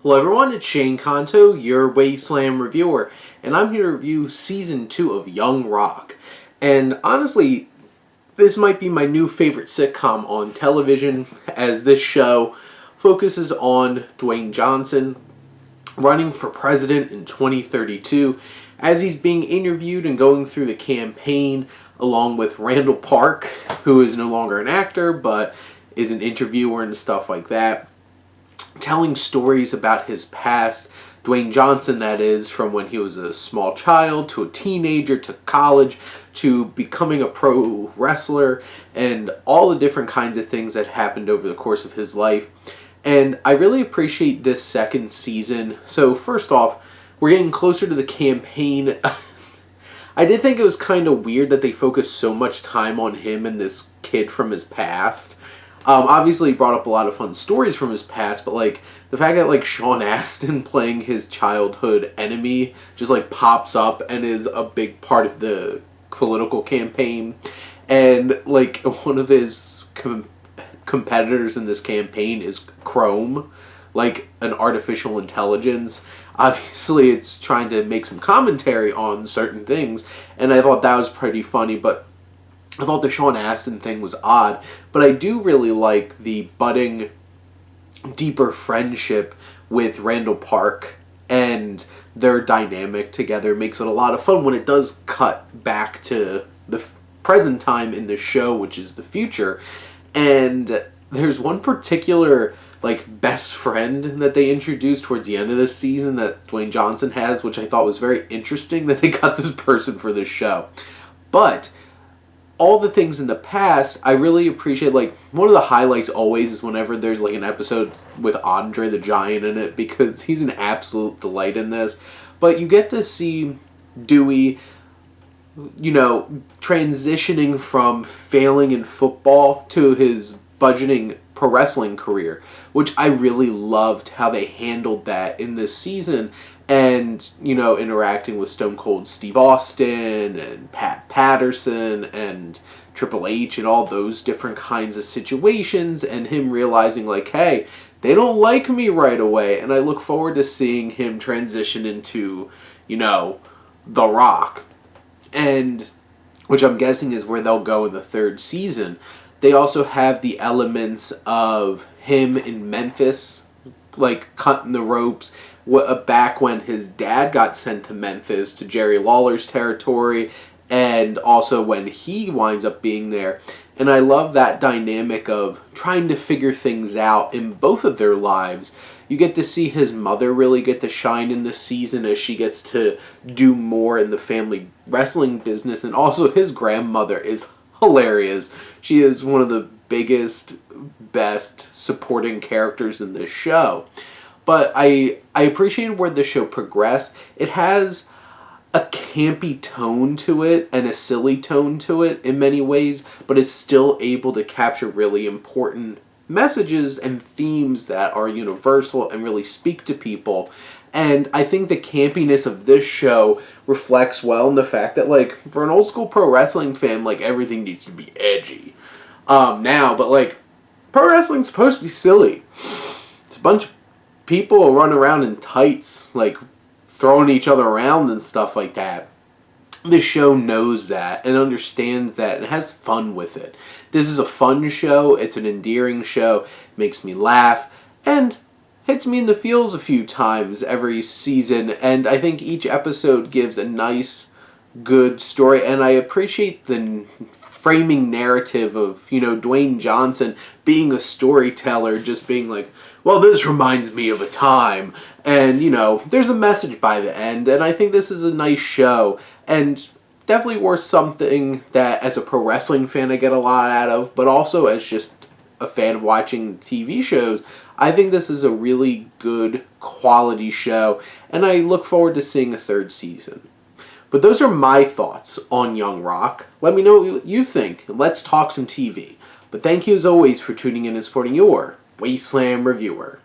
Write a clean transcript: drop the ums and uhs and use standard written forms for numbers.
Hello everyone, it's Shane Kanto, your Wasteland reviewer, and I'm here to review Season 2 of Young Rock. And honestly, this might be my new favorite sitcom on television, as this show focuses on Dwayne Johnson running for president in 2032, as he's being interviewed and going through the campaign along with Randall Park, who is no longer an actor, but is an interviewer and stuff like that, telling stories about his past, Dwayne Johnson that is, from when he was a small child to a teenager to college to becoming a pro wrestler and all the different kinds of things that happened over the course of his life. And I really appreciate this second season. So first off, we're getting closer to the campaign. I did think it was kind of weird that they focused so much time on him and this kid from his past. Obviously, he brought up a lot of fun stories from his past, but, like, the fact that, like, Sean Astin playing his childhood enemy just, like, pops up and is a big part of the political campaign. And, like, one of his competitors in this campaign is Chrome, like, an artificial intelligence. Obviously, it's trying to make some commentary on certain things, and I thought that was pretty funny, but I thought the Sean Astin thing was odd, but I do really like the budding, deeper friendship with Randall Park, and their dynamic together makes it a lot of fun when it does cut back to the present time in the show, which is the future. And there's one particular, like, best friend that they introduced towards the end of this season that Dwayne Johnson has, which I thought was very interesting that they got this person for this show. But all the things in the past, I really appreciate. Like, one of the highlights always is whenever there's, like, an episode with Andre the Giant in it, because he's an absolute delight in this. But you get to see Dewey, you know, transitioning from failing in football to his budgeting pro wrestling career, which I really loved how they handled that in this season. And, you know, interacting with Stone Cold Steve Austin and Pat Patterson and Triple H and all those different kinds of situations, and him realizing, like, hey, they don't like me right away. And I look forward to seeing him transition into, you know, The Rock. And, which I'm guessing is where they'll go in the third season. They also have the elements of him in Memphis, like, cutting the ropes, back when his dad got sent to Memphis, to Jerry Lawler's territory, and also when he winds up being there. And I love that dynamic of trying to figure things out in both of their lives. You get to see his mother really get to shine in this season as she gets to do more in the family wrestling business, and also his grandmother is hilarious. She is one of the biggest, best supporting characters in this show. But I appreciated where the show progressed. It has a campy tone to it and a silly tone to it in many ways, but is still able to capture really important messages and themes that are universal and really speak to people. And I think the campiness of this show reflects well in the fact that, like, for an old school pro wrestling fan, like, everything needs to be edgy now, but, like, pro wrestling's supposed to be silly. It's a bunch of people run around in tights, like, throwing each other around and stuff like that. The show knows that and understands that and has fun with it. This is a fun show. It's an endearing show. Makes me laugh and hits me in the feels a few times every season. And I think each episode gives a nice, good story. And I appreciate the framing narrative of, you know, Dwayne Johnson being a storyteller, just being like, well, this reminds me of a time. And, you know, there's a message by the end. And I think this is a nice show. And definitely worth something that, as a pro wrestling fan, I get a lot out of. But also as just a fan of watching TV shows, I think this is a really good quality show. And I look forward to seeing a third season. But those are my thoughts on Young Rock. Let me know what you think. Let's talk some TV. But thank you as always for tuning in and supporting your Wasteland reviewer.